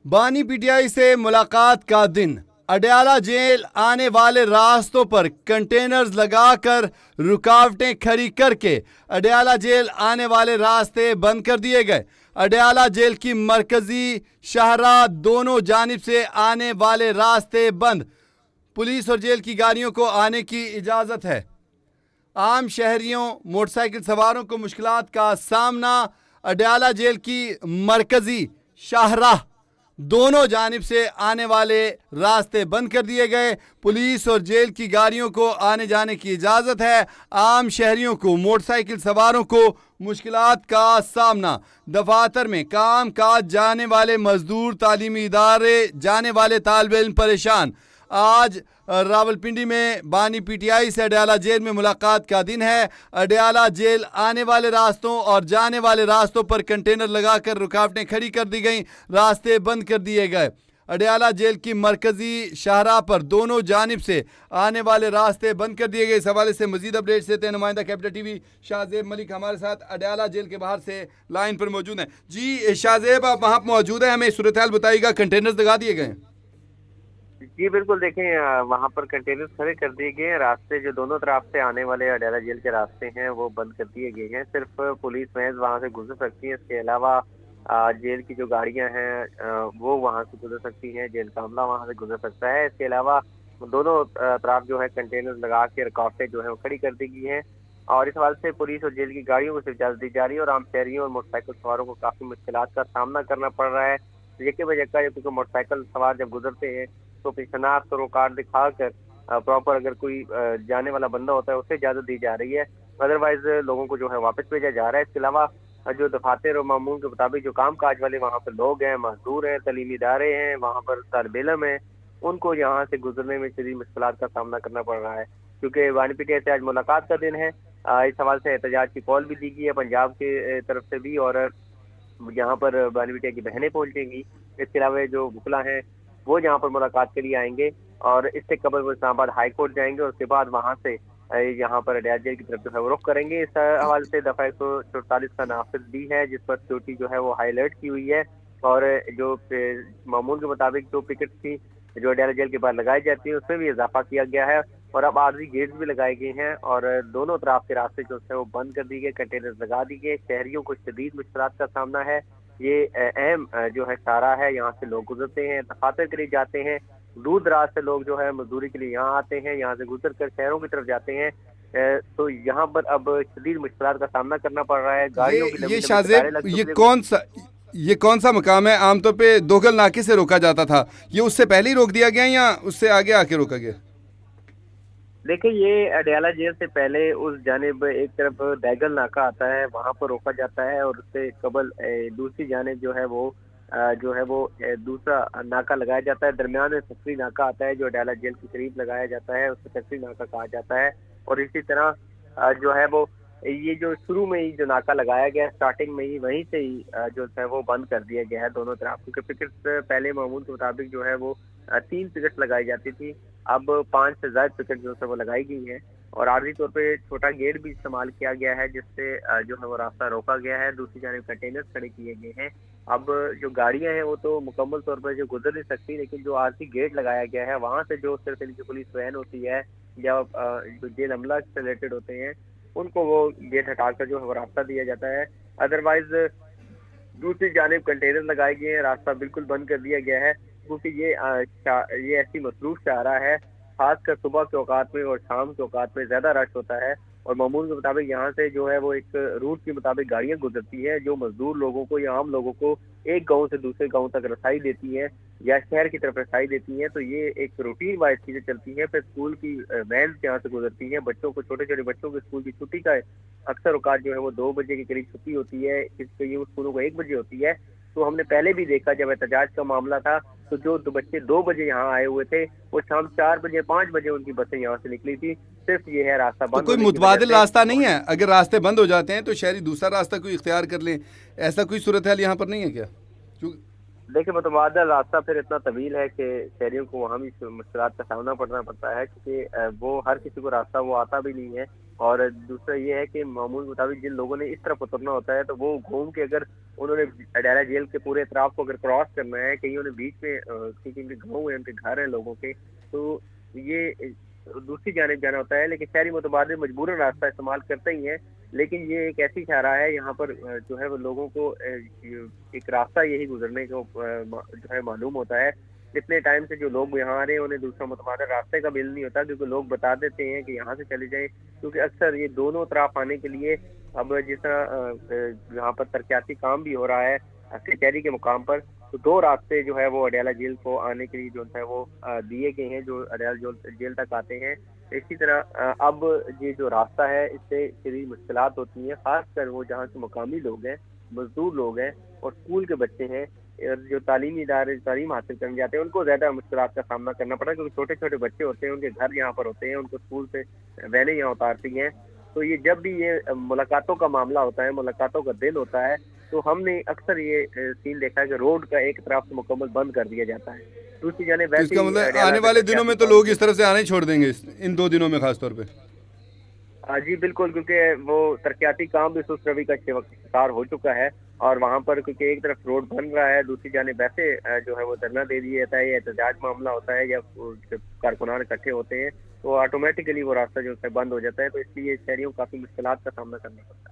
बानी पीटीआई से मुलाकात का दिन। अडयाला जेल आने वाले रास्तों पर कंटेनर्स लगाकर रुकावटें खड़ी करके अडयाला जेल आने वाले रास्ते बंद कर दिए गए। अडयाला जेल की मरकजी शाहराह दोनों जानिब से आने वाले रास्ते बंद। पुलिस और जेल की गाड़ियों को आने की इजाज़त है। आम शहरियों मोटरसाइकिल सवारों को मुश्किलात का सामना। अडयाला जेल की मरकजी शाहराह दोनों जानिब से आने वाले रास्ते बंद कर दिए गए। पुलिस और जेल की गाड़ियों को आने जाने की इजाज़त है। आम शहरियों को मोटरसाइकिल सवारों को मुश्किलात का सामना। दफातर में काम काज जाने वाले मजदूर, तालीमी इदारे जाने वाले तालिब इल्म परेशान। आज रावलपिंडी में बानी पीटीआई से अडयाला जेल में मुलाकात का दिन है। अडयाला जेल आने वाले रास्तों और जाने वाले रास्तों पर कंटेनर लगाकर रुकावटें खड़ी कर दी गईं, रास्ते बंद कर दिए गए। अडयाला जेल की मरकजी शाहराह पर दोनों जानिब से आने वाले रास्ते बंद कर दिए गए। इस हवाले से मजीद अपडेट्स देते हैं नुमाइंदा कैपिटल टीवी शाहजेब मलिक हमारे साथ अडयाला जेल के बाहर से लाइन पर मौजूद हैं। जी शाहजेब, आप वहाँ पर मौजूद हैं, हमें सूरत हाल बताइएगा। कंटेनर्स लगा दिए गए? जी बिल्कुल, देखें वहाँ पर कंटेनर खड़े कर दिए गए हैं। रास्ते जो दोनों तरफ से आने वाले अडयाला जेल के रास्ते हैं वो बंद कर दिए गए हैं। सिर्फ पुलिस महज वहाँ से गुजर सकती है। इसके अलावा जेल की जो गाड़ियाँ हैं वो वहाँ से गुजर सकती हैं। जेल का अमला वहाँ से गुजर सकता है। इसके अलावा दोनों तरफ जो है कंटेनर लगा के रुकावटें जो है वो खड़ी कर दी गई हैं। और इस हवाले से पुलिस और जेल की गाड़ियों को सिर्फ इजाज़त दी जा रही है और आम शहरियों और मोटरसाइकिल सवारों को काफ़ी मुश्किलात का सामना करना पड़ रहा है। यके बजका क्योंकि मोटरसाइकिल सवार जब गुजरते हैं तो अपनी शनाख्त और कार्ड दिखा कर प्रॉपर अगर कोई जाने वाला बंदा होता है उसे इजाज़त दी जा रही है। अदरवाइज लोगों को जो है वापस भेजा जा रहा है। इसके अलावा जो दफातर और मामूल के मुताबिक जो काम काज वाले वहाँ पर लोग हैं, मजदूर हैं, तालीमी इदारे हैं, वहाँ पर तालिब इल्म हैं, उनको यहाँ से गुजरने में शदीद मुश्किलात का सामना करना पड़ रहा है। क्योंकि बानी पीटीआई से आज मुलाकात का दिन है। इस हवाले से एहतजाज की कॉल भी दी गई है पंजाब के तरफ से भी, और यहाँ पर बानी पीटीआई की बहनें पहुँचेंगी। इसके अलावा जो बुकला हैं वो यहाँ पर मुलाकात के लिए आएंगे और इससे कबल वो इस्लामाबाद हाई कोर्ट जाएंगे और उसके बाद वहाँ से यहाँ पर अडयाला जेल की तरफ जो है वो रुख करेंगे। इस हवाले से दफ़ा 144 का नाफिज भी है जिस पर सिक्योरिटी जो है वो हाई अलर्ट की हुई है। और जो मामूल के मुताबिक जो पिकेट थी जो अडयाला जेल के बाहर लगाई जाती है उसमें भी इजाफा किया गया है और अब आर्जी गेट्स भी लगाए गए हैं और दोनों तरफ के रास्ते जो है वो बंद कर दिए गए, कंटेनर लगा दिए गए। शहरियों को शदीद मुश्किलात का सामना है। ये अहम जो है सारा है, यहाँ से लोग गुजरते हैं, दफातर के लिए जाते हैं, दूर दराज से लोग जो है मजदूरी के लिए यहाँ आते हैं, यहाँ से गुजर कर शहरों की तरफ जाते हैं। तो यहाँ पर अब शदीद मुश्किलात का सामना करना पड़ रहा है। गाड़ियों की लंबी शाहजेब, ये कौन सा मकाम है? आमतौर पे दोगल नाके से रोका जाता था, ये उससे पहले ही रोक दिया गया या उससे आगे आके रोका गया? देखिए, ये अडयाला जेल से पहले उस जानिब एक तरफ दैगल नाका आता है, वहाँ पर रोका जाता है और उससे कबल दूसरी जानिब जो है वो दूसरा नाका लगाया जाता है। दरमियान में फैक्ट्री नाका आता है जो अडयाला जेल के करीब लगाया जाता है, उसे फैक्ट्री नाका कहा जाता है। और इसी तरह जो है वो ये जो शुरू में ही जो नाका लगाया गया है स्टार्टिंग में ही, वहीं से ही जो है वो बंद कर दिया गया है दोनों तरफ। क्योंकि पिकेट्स पहले मामूल के मुताबिक जो है वो 3 पिकेट्स लगाई जाती थी, अब 5 से ज्यादा पिकेट जो है वो लगाई गई है और आर्जी तौर पे छोटा गेट भी इस्तेमाल किया गया है जिससे जो है वो रास्ता रोका गया है। दूसरी जानिब कंटेनर्स खड़े किए गए हैं। अब जो गाड़ियां हैं वो तो मुकम्मल तौर पर जो गुजर नहीं सकती, लेकिन जो आर्जी गेट लगाया गया है वहाँ से जो सिर्फ इनकी पुलिस वैन होती है या जो जेल अमला से रिलेटेड होते हैं उनको वो गेट हटाकर जो है वो रास्ता दिया जाता है। अदरवाइज दूसरी जानिब कंटेनर लगाए गए हैं, रास्ता बिल्कुल बंद कर दिया गया है। क्योंकि ये ऐसी मसरूफ शाहराह है, खासकर सुबह के औकात में और शाम के औकात में ज़्यादा रश होता है। और मामूल के मुताबिक यहाँ से जो है वो एक रूट के मुताबिक गाड़ियाँ गुजरती हैं जो मजदूर लोगों को या आम लोगों को एक गांव से दूसरे गांव तक रसाई देती हैं या शहर की तरफ रसाई देती हैं। तो ये एक रूटीन वाइज चीज़ें चलती हैं। फिर स्कूल की वैन यहाँ से गुजरती हैं, बच्चों को, छोटे छोटे बच्चों के स्कूल की छुट्टी का अक्सर औकात जो है वो 2 बजे के करीब छुट्टी होती है, इसके स्कूलों को 1 बजे होती है। तो हमने पहले भी देखा जब एहतजाज का मामला था तो जो बच्चे 2 बजे यहाँ आए हुए थे वो शाम 4 बजे 5 बजे उनकी बसें यहाँ से निकली थी। सिर्फ ये है रास्ता बंद। तो कोई मुतबादिल रास्ता नहीं है? अगर रास्ते बंद हो जाते हैं तो शहरी दूसरा रास्ता कोई इख्तियार कर लें, ऐसा कोई सूरत हाल यहाँ पर नहीं है क्या? देखिए, मुतबादिल रास्ता फिर इतना तवील है कि शहरियों को वहाँ भी मुश्किलात का सामना करना पड़ता है क्योंकि वो हर किसी को रास्ता वो आता भी नहीं है। और दूसरा ये है कि मामूल के मुताबिक जिन लोगों ने इस तरफ उतरना होता है तो वो घूम के अगर उन्होंने अडयाला जेल के पूरे अतराफ को अगर क्रॉस करना है, कईयों ने बीच में क्योंकि इनके गाँव हैं, उनके घर हैं लोगों के, तो ये दूसरी जानिब जाना होता है, लेकिन शहरी मुतबादिल मजबूरन रास्ता इस्तेमाल करते ही हैं। लेकिन ये एक ऐसी शाहराह है, यहाँ पर जो है वो लोगों को एक रास्ता यही गुजरने को जो है मालूम होता है। इतने टाइम से जो लोग यहाँ आ रहे हैं उन्हें दूसरा मुतबादिल रास्ते का बिल नहीं होता, क्योंकि लोग बता देते हैं कि यहाँ से चले जाएं, क्योंकि अक्सर ये दोनों तरफ आने के लिए अब जिस तरह यहाँ पर तरक्याती काम भी हो रहा है कचहरी के मुकाम पर, तो दो रास्ते जो है वो अडयाला जेल को आने के लिए जो है वो दिए गए हैं, जो अडयाला जेल तक आते हैं। इसी तरह अब ये जो रास्ता है इससे शदीद मुश्किलात होती हैं, खासकर वो जहाँ के मुकामी लोग हैं, मजदूर लोग हैं और स्कूल के बच्चे हैं, जो तालीमी इदारे तालीम हासिल करने जाते हैं, उनको ज़्यादा मुश्किलात का सामना करना पड़ा, क्योंकि छोटे छोटे बच्चे होते हैं, उनके घर यहाँ पर होते हैं, उनको स्कूल से वैनें यहाँ उतारती हैं। तो ये जब भी ये मुलाकातों का मामला होता है, मुलाकातों का दिन होता है, तो हमने अक्सर ये सीन देखा है कि रोड का एक तरफ से मुकम्मल बंद कर दिया जाता है, दूसरी जाने तो इसका मतलब आने वाले दिनों में तो लोग इस तरह से आना ही छोड़ देंगे, इन 2 दिनों में खास तौर पे। जी बिल्कुल, क्योंकि वो तरक्याती काम भी सुस्त रवि का शिकार हो चुका है, और वहाँ पर क्योंकि एक तरफ रोड बन रहा है, दूसरी जानिब वैसे जो है वो धरना दे दिया जाता है, या एहतजाज मामला होता है, या कारकुनान इकट्ठे होते हैं, तो ऑटोमेटिकली वो रास्ता जो है बंद हो जाता है, तो इसलिए शहरियों को काफ़ी मुश्किलात का सामना करना पड़ता है।